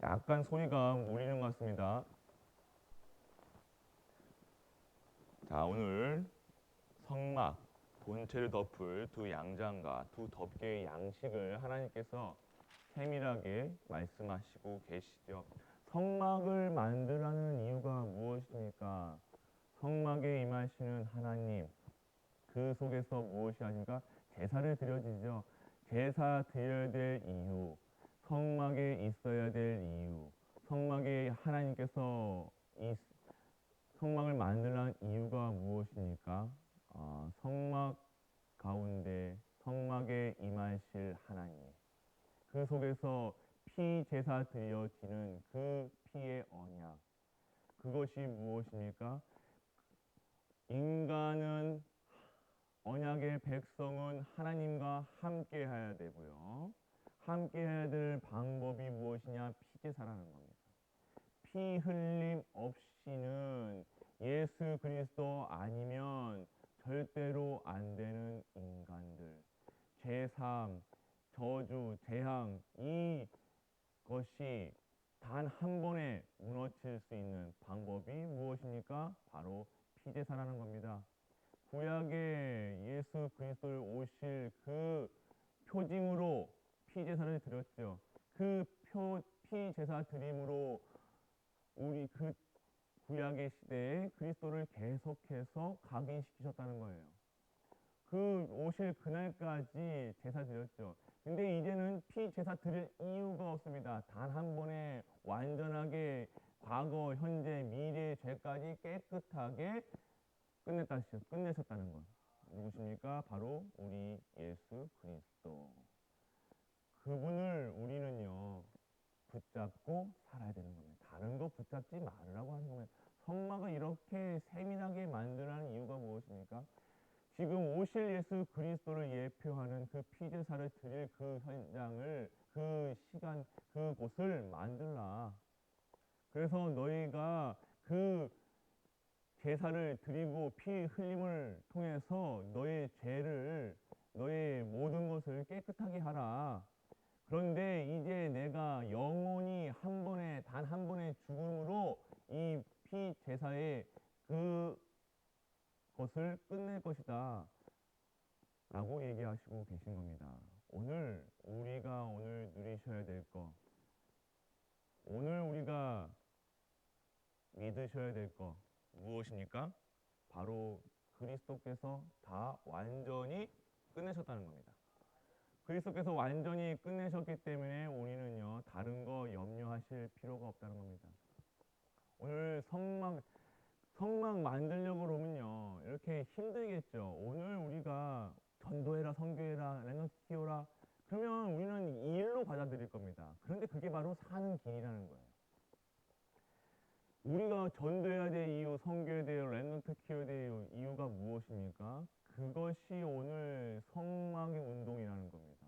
약간 소리가 울리는 것 같습니다. 자, 오늘 성막, 본체를 덮을 두 양장과 두 덮개의 양식을 하나님께서 세밀하게 말씀하시고 계시죠. 성막을 만들라는 이유가 무엇입니까? 성막에 임하시는 하나님, 그 속에서 무엇이 하십니까? 제사를 드려지죠. 제사 드려야 될 이유, 성막에 있어야 될 이유, 성막에 하나님께서 이 성막을 만들라는 이유가 무엇입니까? 성막 가운데 성막에 임하실 하나님, 그 속에서 피 제사 드려지는 그 피의 언약, 그것이 무엇입니까? 인간은 언약의 백성은 하나님과 함께 해야 되고요. 함께 해야 될 방법이 무엇이냐? 피제사라는 겁니다. 피 흘림 없이는 예수 그리스도 아니면 절대로 안 되는 인간들. 제3, 저주, 재앙, 이것이 단 한 번에 무너질 수 있는 방법이 무엇입니까? 바로 피제사라는 겁니다. 구약에 예수 그리스도를 오실 그 표징으로 피제사를 드렸죠. 그 피제사 드림으로 우리 그 구약의 시대에 그리스도를 계속해서 각인시키셨다는 거예요. 그 오실 그날까지 제사 드렸죠. 근데 이제는 피 제사 드릴 이유가 없습니다. 단 한 번에 완전하게 과거, 현재, 미래의 죄까지 깨끗하게 끝내셨다는 것. 누구십니까? 바로 우리 예수 그리스도. 그분을 우리는요, 붙잡고 살아야 되는 겁니다. 다른 거 붙잡지 말으라고 하는 겁니다. 성막을 이렇게 세밀하게 만들라는 이유가 무엇입니까? 지금 오실 예수 그리스도를 예표하는 그 피제사를 드릴 그 현장을, 그 시간, 그곳을 만들라. 그래서 너희가 그 제사를 드리고 피 흘림을 통해서 너의 죄를, 너의 모든 것을 깨끗하게 하라. 그런데 이제 내가 영원히 한 번에, 단 한 번의 죽음으로 이 피 제사의 그것을 끝낼 것이다 라고 얘기하시고 계신 겁니다. 오늘 우리가 오늘 누리셔야 될 것, 오늘 우리가 믿으셔야 될 것 무엇입니까? 바로 그리스도께서 다 완전히 끝내셨다는 겁니다. 그리스도께서 완전히 끝내셨기 때문에 우리는요, 다른 거 염려하실 필요가 없다는 겁니다. 오늘 성막 만들려고 그러면요, 이렇게 힘들겠죠. 오늘 우리가 전도해라, 선교해라, 랩넌트 키워라, 그러면 우리는 이 일로 받아들일 겁니다. 그런데 그게 바로 사는 길이라는 거예요. 우리가 전도해야 될 이유, 선교해야 될 랩넌트 키워야 될 이유가 무엇입니까? 그것이 오늘 성막의 운동이라는 겁니다.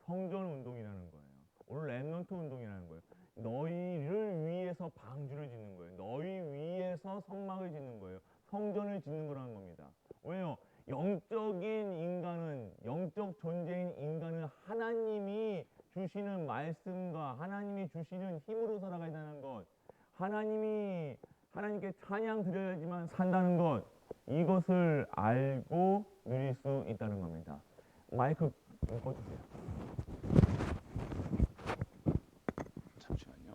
성전 운동이라는 거예요. 오늘 랩넌트 운동이라는 거예요. 너희를 위해서 방주를 짓는 거예요. 너희 위해서 성막을 짓는 거예요. 성전을 짓는 거라는 겁니다. 왜요? 영적인 인간은, 영적 존재인 인간은 하나님이 주시는 말씀과 하나님이 주시는 힘으로 살아가야 되는 것, 하나님께 찬양 드려야지만 산다는 것, 이것을 알고 누릴 수 있다는 겁니다. 마이크 꺼주세요. 잠시만요.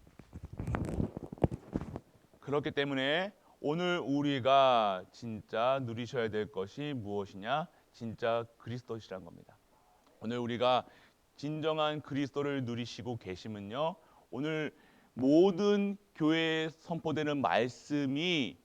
그렇기 때문에 오늘 우리가 진짜 누리셔야 될 것이 무엇이냐? 진짜 그리스도시란 겁니다. 오늘 우리가 진정한 그리스도를 누리시고 계시면요, 오늘 모든 교회에 선포되는 말씀이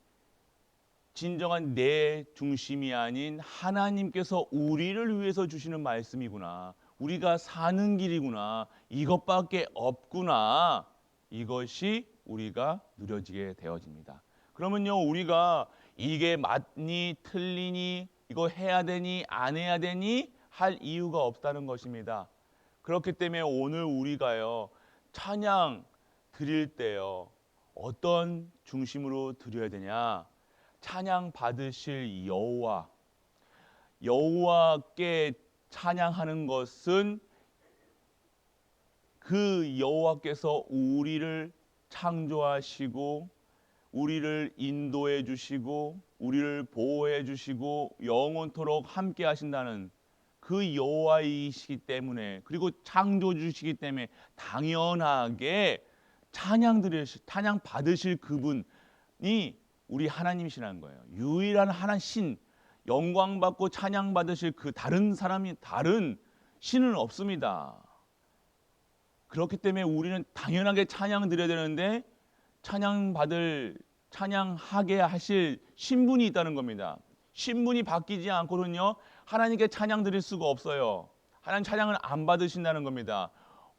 진정한 내 중심이 아닌 하나님께서 우리를 위해서 주시는 말씀이구나, 우리가 사는 길이구나, 이것밖에 없구나, 이것이 우리가 누려지게 되어집니다. 그러면요, 우리가 이게 맞니 틀리니, 이거 해야 되니 안 해야 되니 할 이유가 없다는 것입니다. 그렇기 때문에 오늘 우리가요, 찬양 드릴 때요, 어떤 중심으로 드려야 되냐? 찬양 받으실 여호와께 찬양하는 것은 그 여호와께서 우리를 창조하시고 우리를 인도해 주시고 우리를 보호해 주시고 영원토록 함께 하신다는 그 여호와이시기 때문에, 그리고 창조주시기 때문에 당연하게 찬양 받으실 그분이 우리 하나님이시라는 거예요. 유일한 하나 신, 영광 받고 찬양 받으실 그 다른 신은 없습니다. 그렇기 때문에 우리는 당연하게 찬양 드려야 되는데 찬양하게 하실 신분이 있다는 겁니다. 신분이 바뀌지 않고는요 하나님께 찬양 드릴 수가 없어요. 하나님 찬양을 안 받으신다는 겁니다.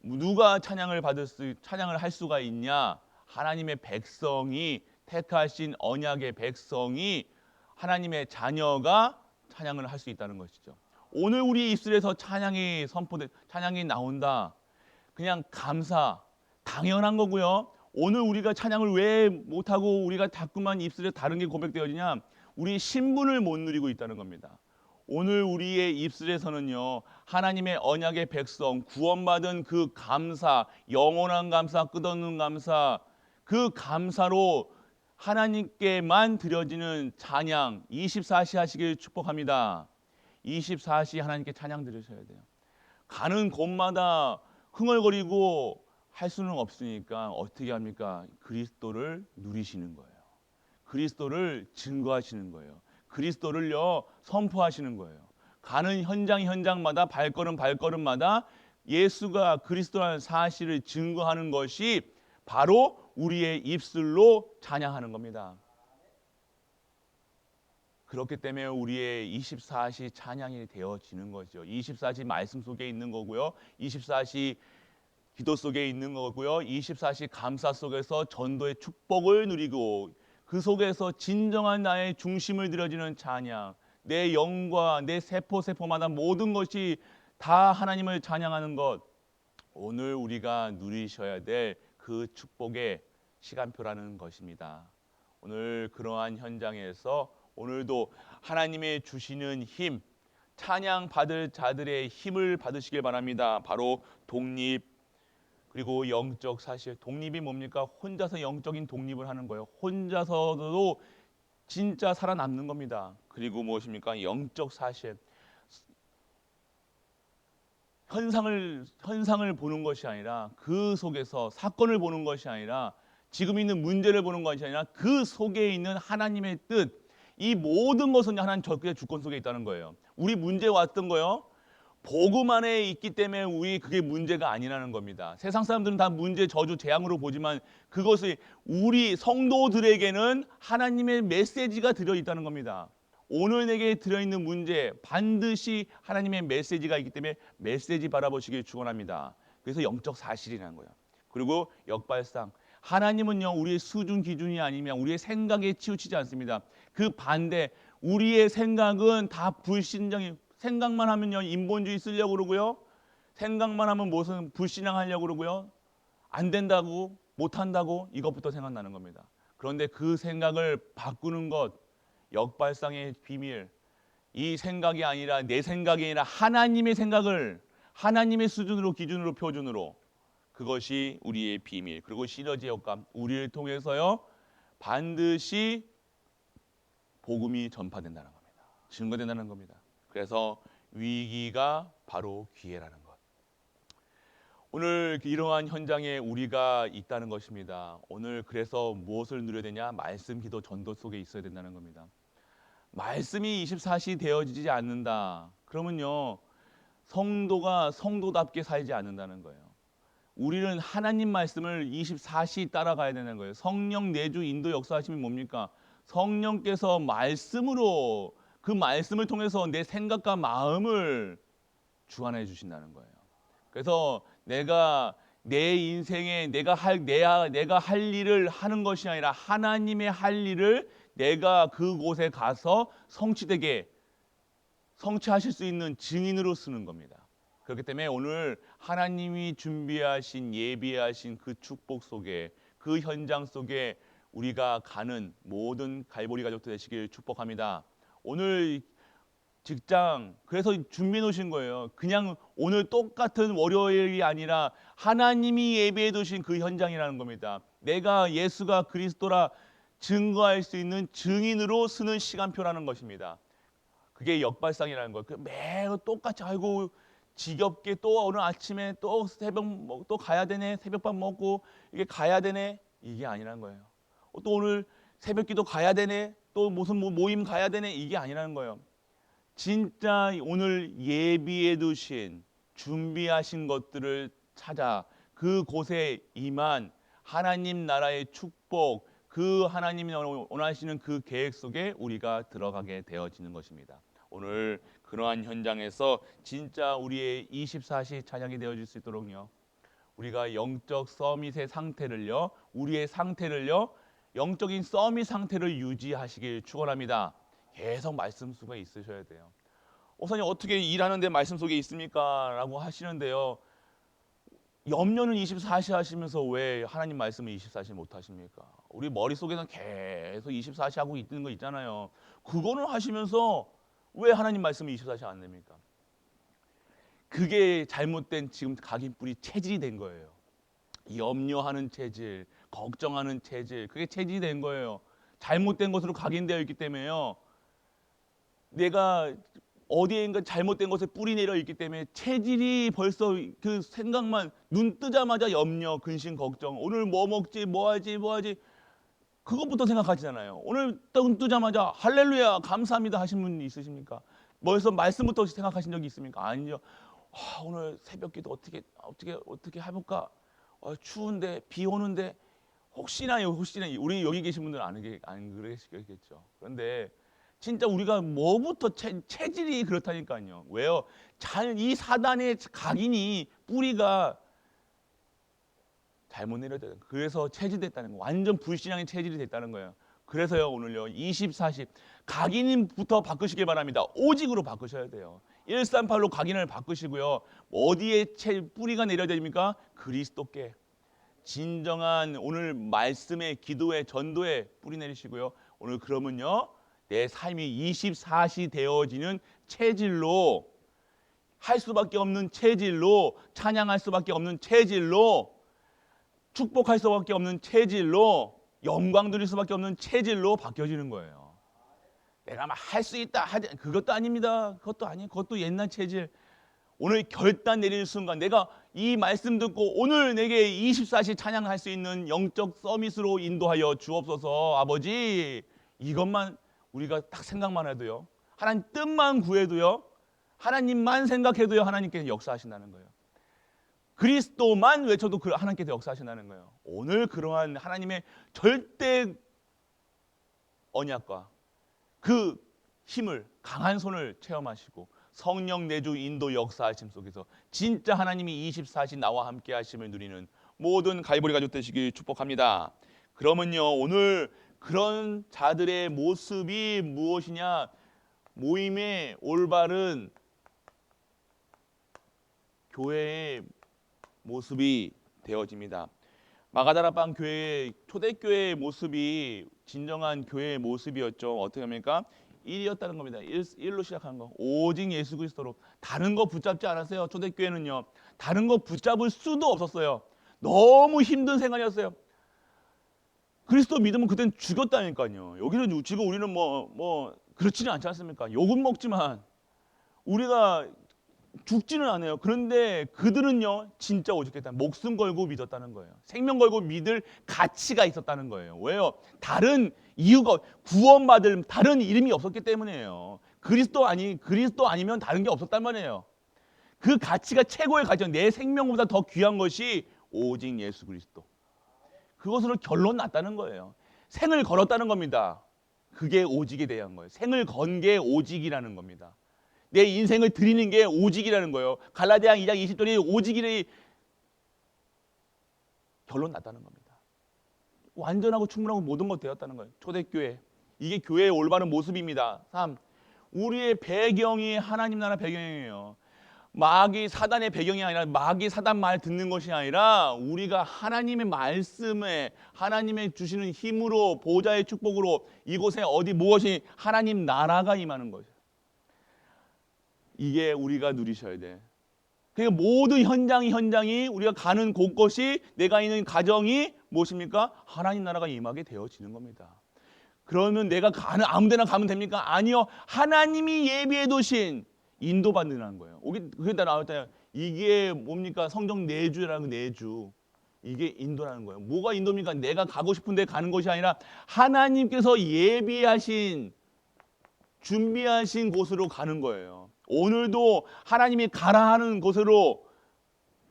누가 찬양을 할 수가 있냐? 하나님의 백성이, 택하신 언약의 백성이, 하나님의 자녀가 찬양을 할 수 있다는 것이죠. 오늘 우리 입술에서 찬양이 나온다. 그냥 감사, 당연한 거고요. 오늘 우리가 찬양을 왜 못하고 우리가 자꾸만 입술에 다른 게 고백되어지냐? 우리 신분을 못 누리고 있다는 겁니다. 오늘 우리의 입술에서는요 하나님의 언약의 백성, 구원받은 그 감사, 영원한 감사, 끝없는 감사, 그 감사로 하나님께만 드려지는 찬양 24시 하시길 축복합니다. 24시 하나님께 찬양 드리셔야 돼요. 가는 곳마다 흥얼거리고 할 수는 없으니까 어떻게 합니까? 그리스도를 누리시는 거예요. 그리스도를 증거하시는 거예요. 그리스도를요 선포하시는 거예요. 가는 현장마다 발걸음마다 예수가 그리스도라는 사실을 증거하는 것이 바로 우리의 입술로 찬양하는 겁니다. 그렇기 때문에 우리의 24시 찬양이 되어지는 거죠. 24시 말씀 속에 있는 거고요. 24시 기도 속에 있는 거고요. 24시 감사 속에서 전도의 축복을 누리고 그 속에서 진정한 나의 중심을 들여지는 찬양, 내 영과 내 세포마다 모든 것이 다 하나님을 찬양하는 것, 오늘 우리가 누리셔야 될 그 축복의 시간표라는 것입니다. 오늘 그러한 현장에서 오늘도 하나님의 주시는 힘, 찬양 받을 자들의 힘을 받으시길 바랍니다. 바로 독립, 그리고 영적 사실. 독립이 뭡니까? 혼자서 영적인 독립을 하는 거예요. 혼자서도 진짜 살아남는 겁니다. 그리고 무엇입니까? 영적 사실. 현상을 보는 것이 아니라 그 속에서 사건을 보는 것이 아니라 지금 있는 문제를 보는 것이 아니라 그 속에 있는 하나님의 뜻, 이 모든 것은 하나님 절대 주권 속에 있다는 거예요. 우리 문제 왔던 거요. 복음 안에 있기 때문에 그게 문제가 아니라는 겁니다. 세상 사람들은 다 문제, 저주, 재앙으로 보지만 그것이 우리 성도들에게는 하나님의 메시지가 들어있다는 겁니다. 오늘 내게 들어있는 문제 반드시 하나님의 메시지가 있기 때문에 메시지 바라보시길 축원합니다. 그래서 영적 사실이라는 거예요. 그리고 역발상. 하나님은요 우리의 수준 기준이 아니면 우리의 생각에 치우치지 않습니다. 그 반대, 우리의 생각은 다 불신정이, 생각만 하면요 인본주의 쓰려고 그러고요, 생각만 하면 무슨 불신앙하려고 그러고요, 안 된다고, 못한다고, 이것부터 생각나는 겁니다. 그런데 그 생각을 바꾸는 것, 역발상의 비밀, 이 생각이 아니라 내 생각이 아니라 하나님의 생각을 하나님의 수준으로, 기준으로, 표준으로, 그것이 우리의 비밀. 그리고 시너지 효과, 우리를 통해서요 반드시 복음이 전파된다는 겁니다. 증거된다는 겁니다. 그래서 위기가 바로 기회라는 것. 오늘 이러한 현장에 우리가 있다는 것입니다. 오늘 그래서 무엇을 누려야 되냐? 말씀, 기도, 전도 속에 있어야 된다는 겁니다. 말씀이 24시 되어지지 않는다. 그러면요 성도가 성도답게 살지 않는다는 거예요. 우리는 하나님 말씀을 24시 따라가야 되는 거예요. 성령 내주 인도 역사하심이 뭡니까? 성령께서 말씀으로, 그 말씀을 통해서 내 생각과 마음을 주관해 주신다는 거예요. 그래서 내가 내 인생에 내가 할 일을 하는 것이 아니라 하나님의 할 일을 내가 그곳에 가서 성취하실 수 있는 증인으로 쓰는 겁니다. 그렇기 때문에 오늘 하나님이 준비하신, 예비하신 그 축복 속에, 그 현장 속에 우리가 가는 모든 갈보리 가족들 되시길 축복합니다. 오늘 직장, 그래서 준비해 놓으신 거예요. 그냥 오늘 똑같은 월요일이 아니라 하나님이 예비해 두신 그 현장이라는 겁니다. 내가 예수가 그리스도라 증거할 수 있는 증인으로 쓰는 시간표라는 것입니다. 그게 역발상이라는 거예요. 매일 똑같이 아이고 지겹게 또 오늘 아침에 또 또 가야 되네. 새벽밥 먹고 이게 가야 되네. 이게 아니라는 거예요. 또 오늘 새벽기도 가야 되네. 또 무슨 모임 가야 되네. 이게 아니라는 거예요. 진짜 오늘 예비해 두신 준비하신 것들을 찾아 그곳에 임한 하나님 나라의 축복, 그 하나님이 원하시는 그 계획 속에 우리가 들어가게 되어지는 것입니다. 오늘 그러한 현장에서 진짜 우리의 24시 찬양이 되어질 수 있도록요. 우리가 영적 서밋의 상태를요, 우리의 상태를요, 영적인 서밋 상태를 유지하시길 축원합니다. 계속 말씀 속에 있으셔야 돼요. 목사님 어떻게 일하는데 말씀 속에 있습니까? 라고 하시는데요. 염려는 24시 하시면서 왜 하나님 말씀을 24시 못 하십니까? 우리 머릿속에는 계속 24시 하고 있는 거 있잖아요. 그거는 하시면서 왜 하나님 말씀을 24시 안 냅니까? 그게 잘못된 지금 각인뿌리 체질이 된 거예요. 염려하는 체질, 걱정하는 체질, 그게 체질이 된 거예요. 잘못된 것으로 각인되어 있기 때문에요. 내가 어디에인가 잘못된 것에 뿌리 내려 있기 때문에 체질이 벌써 그 생각만 눈 뜨자마자 염려, 근심, 걱정. 오늘 뭐 먹지, 뭐 하지, 뭐 하지. 그것부터 생각하시잖아요. 오늘 눈 뜨자마자 할렐루야, 감사합니다 하신 분 있으십니까? 뭐해서 말씀부터 생각하신 적이 있습니까? 아니죠. 오늘 새벽기도 어떻게 해볼까? 추운데 비 오는데 혹시나 우리 여기 계신 분들은 안 그러시겠죠. 그런데 진짜 우리가 뭐부터 체질이 그렇다니까요. 왜요? 이 사단의 각인이 뿌리가 잘못 내려져요. 그래서 체질됐다는 거. 완전 불신앙의 체질이 됐다는 거예요. 그래서요 오늘요 24시 각인부터 바꾸시길 바랍니다. 오직으로 바꾸셔야 돼요. 138로 각인을 바꾸시고요. 어디에 뿌리가 내려집니까? 그리스도께. 진정한 오늘 말씀의 기도의 전도에 뿌리 내리시고요. 오늘 그러면요. 내 삶이 24시 되어지는 체질로 할 수밖에 없는 체질로 찬양할 수밖에 없는 체질로 축복할 수밖에 없는 체질로 영광 드릴 수밖에 없는 체질로 바뀌어지는 거예요. 내가 막 할 수 있다 하지 그것도 아닙니다. 그것도 아니에요. 그것도 옛날 체질. 오늘 결단 내리는 순간 내가 이 말씀 듣고 오늘 내게 24시 찬양할 수 있는 영적 서밋으로 인도하여 주옵소서. 아버지 이것만 우리가 딱 생각만 해도요. 하나님 뜻만 구해도요. 하나님만 생각해도요. 하나님께서 역사하신다는 거예요. 그리스도만 외쳐도 하나님께서 역사하신다는 거예요. 오늘 그러한 하나님의 절대 언약과 그 힘을 강한 손을 체험하시고 성령 내주 인도 역사하심 속에서 진짜 하나님이 24시 나와 함께 하심을 누리는 모든 갈보리 가족 되시길 축복합니다. 그러면요 오늘 그런 자들의 모습이 무엇이냐? 모임의 올바른 교회의 모습이 되어집니다. 마가다라방 교회 초대교회의 모습이 진정한 교회의 모습이었죠. 어떻게 합니까? 1이었다는 겁니다. 1로 시작한 거. 오직 예수 그리스도로. 다른 거 붙잡지 않았어요. 초대교회는요. 다른 거 붙잡을 수도 없었어요. 너무 힘든 생활이었어요. 그리스도 믿으면 그땐 죽였다니까요. 여기는 지금 우리는 뭐 그렇지는 않지 않습니까? 욕은 먹지만 우리가 죽지는 않아요. 그런데 그들은요 진짜 오죽했다. 목숨 걸고 믿었다는 거예요. 생명 걸고 믿을 가치가 있었다는 거예요. 왜요? 다른 이유가 구원받을 다른 이름이 없었기 때문이에요. 그리스도 아니면 다른 게 없었단 말이에요. 그 가치가 최고의 가치죠. 내 생명보다 더 귀한 것이 오직 예수 그리스도. 그것으로 결론 났다는 거예요. 생을 걸었다는 겁니다. 그게 오직에 대한 거예요. 생을 건 게 오직이라는 겁니다. 내 인생을 드리는 게 오직이라는 거예요. 갈라디아 2장 20절이 오직이의 결론 났다는 겁니다. 완전하고 충분하고 모든 것 되었다는 거예요. 초대교회. 이게 교회의 올바른 모습입니다. 3. 우리의 배경이 하나님 나라 배경이에요. 마귀 사단의 배경이 아니라 마귀 사단 말 듣는 것이 아니라 우리가 하나님의 말씀에 하나님의 주시는 힘으로 보좌의 축복으로 이곳에 무엇이 하나님 나라가 임하는 거죠. 이게 우리가 누리셔야 돼. 그러니까 모든 현장이 우리가 가는 곳곳이 내가 있는 가정이 무엇입니까? 하나님 나라가 임하게 되어지는 겁니다. 그러면 내가 가는 아무 데나 가면 됩니까? 아니요. 하나님이 예비해 두신 인도받는다는 거예요. 그게 나올 때 이게 뭡니까? 성경 내주라는 내주. 이게 인도라는 거예요. 뭐가 인도입니까? 내가 가고 싶은 데 가는 것이 아니라 하나님께서 예비하신 준비하신 곳으로 가는 거예요. 오늘도 하나님이 가라 하는 곳으로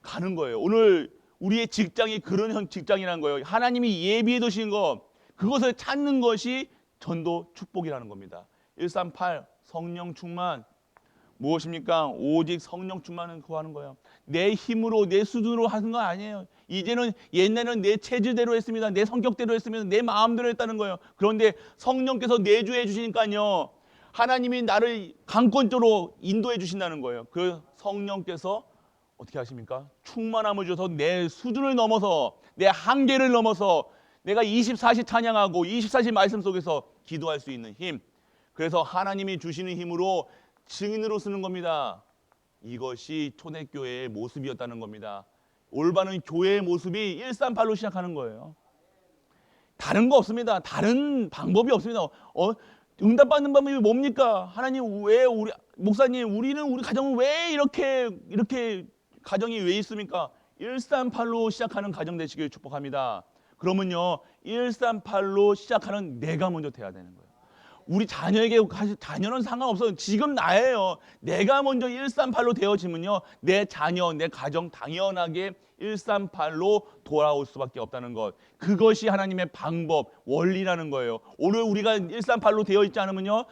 가는 거예요. 오늘 우리의 직장이 그런 직장이라는 거예요. 하나님이 예비해 두신 것, 그것을 찾는 것이 전도 축복이라는 겁니다. 138 성령 충만 무엇입니까? 오직 성령 충만을 구하는 거예요. 내 힘으로 내 수준으로 하는 거 아니에요. 이제는 옛날에는 내 체질대로 했습니다. 내 성격대로 했습니다. 내 마음대로 했다는 거예요. 그런데 성령께서 내주해 주시니까요. 하나님이 나를 강권적으로 인도해 주신다는 거예요. 그 성령께서 어떻게 하십니까? 충만함을 줘서 내 수준을 넘어서 내 한계를 넘어서 내가 24시 찬양하고 24시 말씀 속에서 기도할 수 있는 힘. 그래서 하나님이 주시는 힘으로 증인으로 쓰는 겁니다. 이것이 초대교회의 모습이었다는 겁니다. 올바른 교회의 모습이 138로 시작하는 거예요. 다른 거 없습니다. 다른 방법이 없습니다. 응답받는 방법이 뭡니까? 하나님 왜 우리 목사님 우리 가정은 왜 이렇게 가정이 왜 있습니까? 138로 시작하는 가정 되시길 축복합니다. 그러면요 138로 시작하는 내가 먼저 돼야 되는 거예요. 우리 자녀에게 자녀는 상관없어요. 지금 나예요. 내가 먼저 138로 되어지면요 내 자녀 내 가정 당연하게 138로 돌아올 수밖에 없다는 것. 그것이 하나님의 방법 원리라는 거예요. 오늘 우리가 138로 되어 있지 않으면요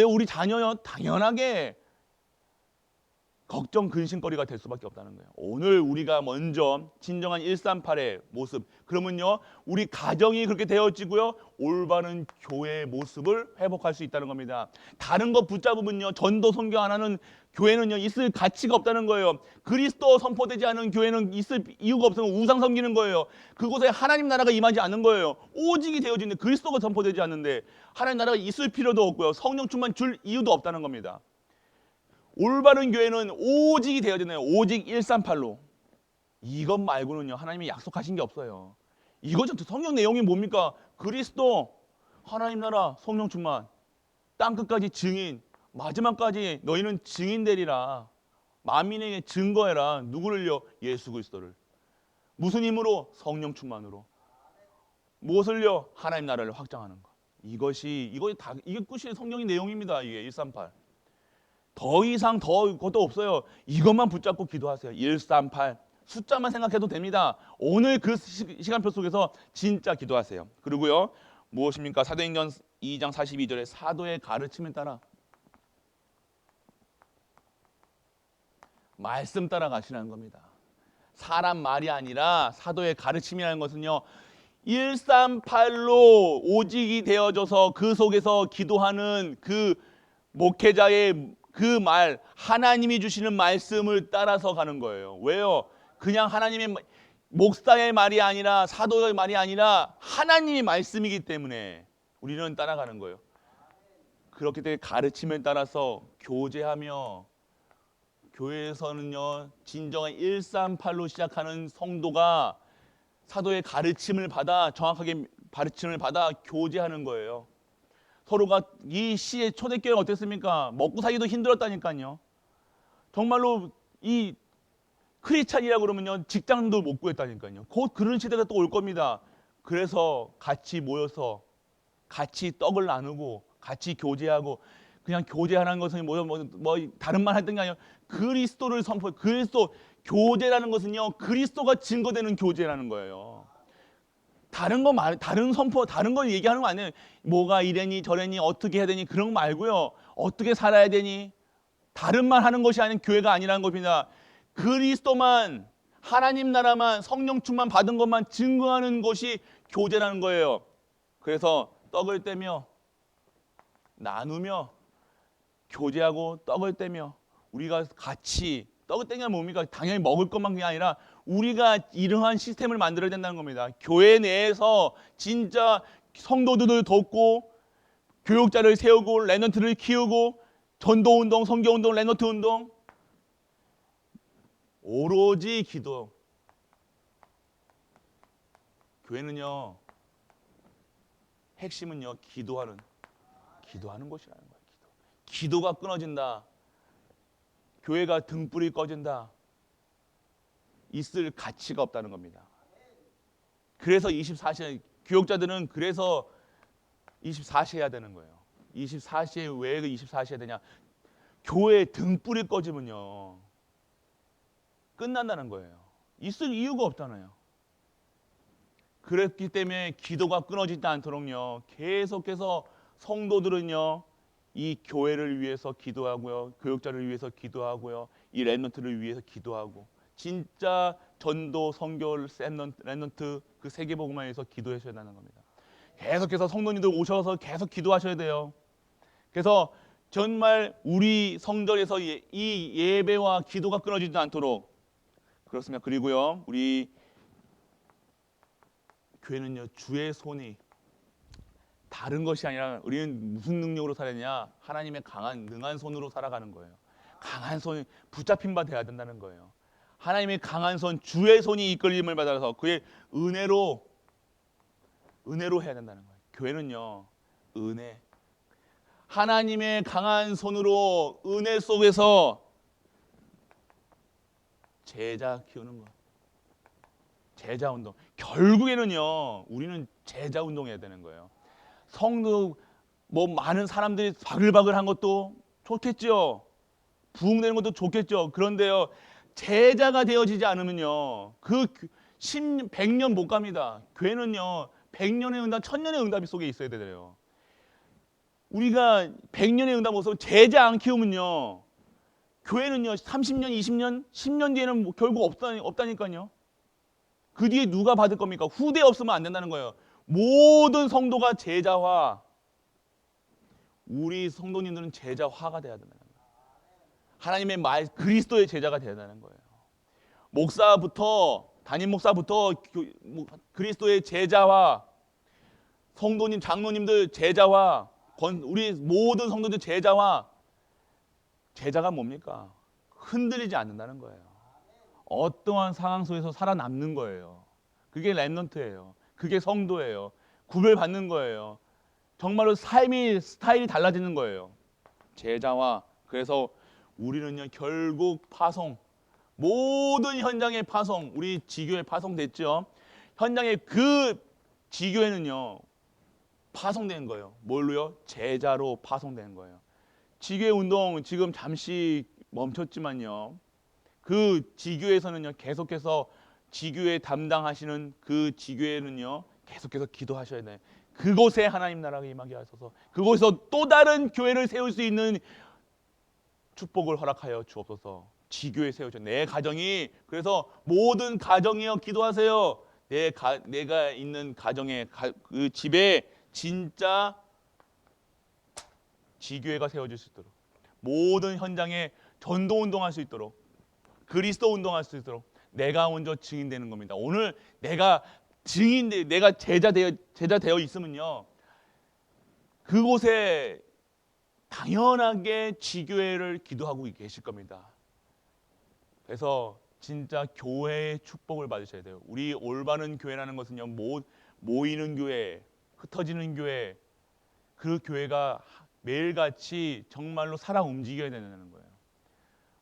우리 자녀요 당연하게 걱정 근심거리가 될 수밖에 없다는 거예요. 오늘 우리가 먼저 진정한 138의 모습, 그러면요 우리 가정이 그렇게 되어지고요 올바른 교회의 모습을 회복할 수 있다는 겁니다. 다른 거 붙잡으면요 전도 선교 안 하는 교회는요 있을 가치가 없다는 거예요. 그리스도 선포되지 않은 교회는 있을 이유가 없으면 우상 섬기는 거예요. 그곳에 하나님 나라가 임하지 않는 거예요. 오직이 되어지는데 그리스도가 선포되지 않는데 하나님 나라가 있을 필요도 없고요 성령 충만 줄 이유도 없다는 겁니다. 올바른 교회는 오직이 되어야 되나요? 오직 138로. 이것 말고는요 하나님이 약속하신 게 없어요. 이거 전 성경 내용이 뭡니까? 그리스도, 하나님 나라, 성령 충만, 땅끝까지 증인, 마지막까지 너희는 증인 되리라. 만민에게 증거해라. 누구를요? 예수 그리스도를. 무슨 힘으로? 성령 충만으로. 무엇을요? 하나님 나라를 확장하는 것. 이게 끝이 성경의 내용입니다. 이게 138. 더 이상 것도 없어요. 이것만 붙잡고 기도하세요. 138 숫자만 생각해도 됩니다. 오늘 그 시간표 속에서 진짜 기도하세요. 그리고요 무엇입니까? 사도행전 2장 42절에 사도의 가르침에 따라 말씀 따라 가시라는 겁니다. 사람 말이 아니라 사도의 가르침이라는 것은요 138로 오직이 되어져서 그 속에서 기도하는 그 목회자의 그 말, 하나님이 주시는 말씀을 따라서 가는 거예요. 왜요? 그냥 하나님의 목사의 말이 아니라 사도의 말이 아니라 하나님의 말씀이기 때문에 우리는 따라가는 거예요. 그렇기 때문에 가르침에 따라서 교제하며 교회에서는요 진정한 138로 시작하는 성도가 사도의 가르침을 받아 정확하게 가르침을 받아 교제하는 거예요. 서로가 이 시의 초대교회가 어땠습니까? 먹고 살기도 힘들었다니까요. 정말로 이 크리스찬이라고 그러면요 직장도 못 구했다니까요. 곧 그런 시대가 또 올 겁니다. 그래서 같이 모여서 같이 떡을 나누고 같이 교제하고 그냥 교제하는 것은 뭐 다른 말 했던 게 아니라 그리스도를 선포. 그리스도 교제라는 것은요 그리스도가 증거되는 교제라는 거예요. 다른 거 얘기하는 거 아니에요. 뭐가 이래니 저래니 어떻게 해야 되니 그런 거 말고요. 어떻게 살아야 되니 다른 말 하는 것이 아닌 교회가 아니라는 겁니다. 그리스도만 하나님 나라만 성령 충만 받은 것만 증거하는 것이 교제라는 거예요. 그래서 떡을 떼며 나누며 교제하고 떡을 떼며 우리가 같이 떡을 떼면 뭡니까? 당연히 먹을 것만이 아니라 우리가 이러한 시스템을 만들어야 된다는 겁니다. 교회 내에서 진짜 성도들을 돕고 교육자를 세우고 랩런트를 키우고 전도 운동, 선교 운동, 랩런트 운동, 오로지 기도. 교회는요, 핵심은요, 기도하는 곳이라는 거예요. 기도가 끊어진다. 교회가 등불이 꺼진다. 있을 가치가 없다는 겁니다. 그래서 24시간, 교역자들은 그래서 24시 해야 되는 거예요. 24시에 왜 24시 해야 되냐? 교회 등불이 꺼지면요, 끝난다는 거예요. 있을 이유가 없잖아요. 그랬기 때문에 기도가 끊어지지 않도록요, 계속해서 성도들은요, 이 교회를 위해서 기도하고요, 교역자를 위해서 기도하고요, 이 랩런트를 위해서 기도하고, 진짜 전도, 선교, 랩런트 그 세계복음을 위해서 기도하셔야 하는 겁니다. 계속해서 성도님들 오셔서 계속 기도하셔야 돼요. 그래서 정말 우리 성전에서 이 예배와 기도가 끊어지지 않도록 그렇습니다. 그리고요, 우리 교회는요, 주의 손이 다른 것이 아니라 우리는 무슨 능력으로 살았냐? 하나님의 강한 능한 손으로 살아가는 거예요. 강한 손이 붙잡힌 바 돼야 된다는 거예요. 하나님의 강한 손, 주의 손이 이끌림을 받아서 그의 은혜로 해야 된다는 거예요. 교회는요, 은혜, 하나님의 강한 손으로 은혜 속에서 제자 키우는 거, 제자 운동. 결국에는요, 우리는 제자 운동해야 되는 거예요. 성도 뭐 많은 사람들이 바글바글한 것도 좋겠죠. 부흥되는 것도 좋겠죠. 그런데요, 제자가 되어지지 않으면요, 그 100년 못 갑니다. 교회는요, 100년의 응답, 1000년의 응답이 속에 있어야 되요. 우리가 100년의 응답 없으면 제자 안 키우면요, 교회는요 30년, 20년, 10년 뒤에는 뭐 결국 없다니까요. 그 뒤에 누가 받을 겁니까? 후대 없으면 안 된다는 거예요. 모든 성도가 제자화, 우리 성도님들은 제자화가 돼야 된다는 거예요. 하나님의 말, 그리스도의 제자가 돼야 되는 거예요. 목사부터, 담임 목사부터 그리스도의 제자화, 성도님, 장로님들 제자화, 우리 모든 성도들 제자화. 제자가 뭡니까? 흔들리지 않는다는 거예요. 어떠한 상황 속에서 살아남는 거예요. 그게 랩런트예요. 그게 성도예요. 구별받는 거예요. 정말로 삶이 스타일이 달라지는 거예요. 제자화. 그래서 우리는요, 결국 파송, 모든 현장의 파송, 우리 지교회 파송됐죠. 현장의 그 지교회는요, 파송되는 거예요. 뭘로요? 제자로 파송되는 거예요. 지교회 운동 지금 잠시 멈췄지만요, 그 지교회에서는요, 계속해서 지교회 담당하시는 그 지교회는요, 계속해서 기도하셔야 돼요. 그곳에 하나님 나라가 임하게 하셔서 그곳에서 또 다른 교회를 세울 수 있는 축복을 허락하여 주옵소서. 지교회 세우죠. 내 가정이, 그래서 모든 가정이여 기도하세요. 내가 있는 가정에, 그 집에 진짜 지교회가 세워질 수 있도록, 모든 현장에 전도 운동할 수 있도록, 그리스도 운동할 수 있도록 내가 먼저 증인되는 겁니다. 오늘 내가 내가 제자 되어 있으면요, 그곳에 당연하게 지교회를 기도하고 계실 겁니다. 그래서 진짜 교회의 축복을 받으셔야 돼요. 우리 올바른 교회라는 것은요, 모이는 교회, 흩어지는 교회, 그 교회가 매일같이 정말로 살아 움직여야 되는 거예요.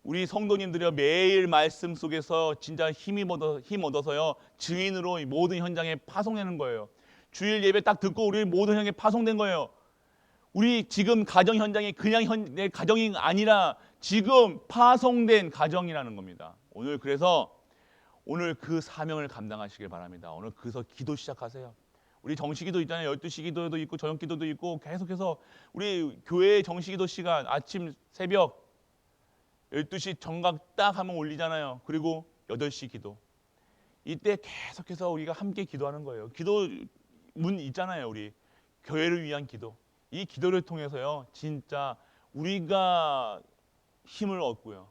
우리 성도님들이 매일 말씀 속에서 진짜 힘 얻어서요, 증인으로 모든 현장에 파송되는 거예요. 주일 예배 딱 듣고 우리 모든 현장에 파송된 거예요. 우리 지금 가정 현장이 그냥 내 가정이 아니라 지금 파송된 가정이라는 겁니다. 그래서 오늘 그 사명을 감당하시길 바랍니다. 오늘 그래서 기도 시작하세요. 우리 정시기도 있잖아요. 12시 기도도 있고 저녁 기도도 있고, 계속해서 우리 교회 정시기도 시간 아침 새벽 12시 정각 딱 하면 올리잖아요. 그리고 8시 기도. 이때 계속해서 우리가 함께 기도하는 거예요. 기도 문 있잖아요. 우리 교회를 위한 기도. 이 기도를 통해서요, 진짜 우리가 힘을 얻고요.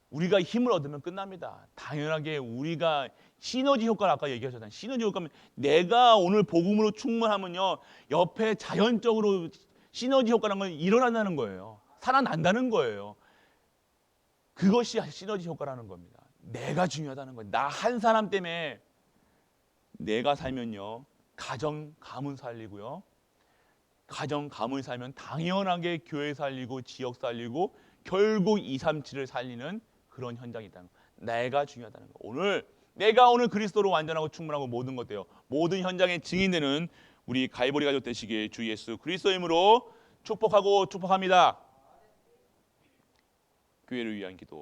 우리가 힘을 얻으면 끝납니다. 당연하게 우리가 시너지 효과를 아까 얘기하셨잖아요. 시너지 효과는 내가 오늘 복음으로 충만하면요, 옆에 자연적으로 시너지 효과라는 건 일어난다는 거예요. 살아난다는 거예요. 그것이 시너지 효과라는 겁니다. 내가 중요하다는 거예요. 나 한 사람 때문에 내가 살면요, 가정 가문 살리고요. 가정 가문 살면 당연하게 교회 살리고 지역 살리고 결국 237을 살리는 그런 현장이 있다는 거. 내가 중요하다는 거. 내가 오늘 그리스도로 완전하고 충분하고 모든 것 돼요. 모든 현장의 증인되는 우리 갈보리 가족 되시길 주 예수 그리스도의 이름으로 축복합니다. 교회를 위한 기도.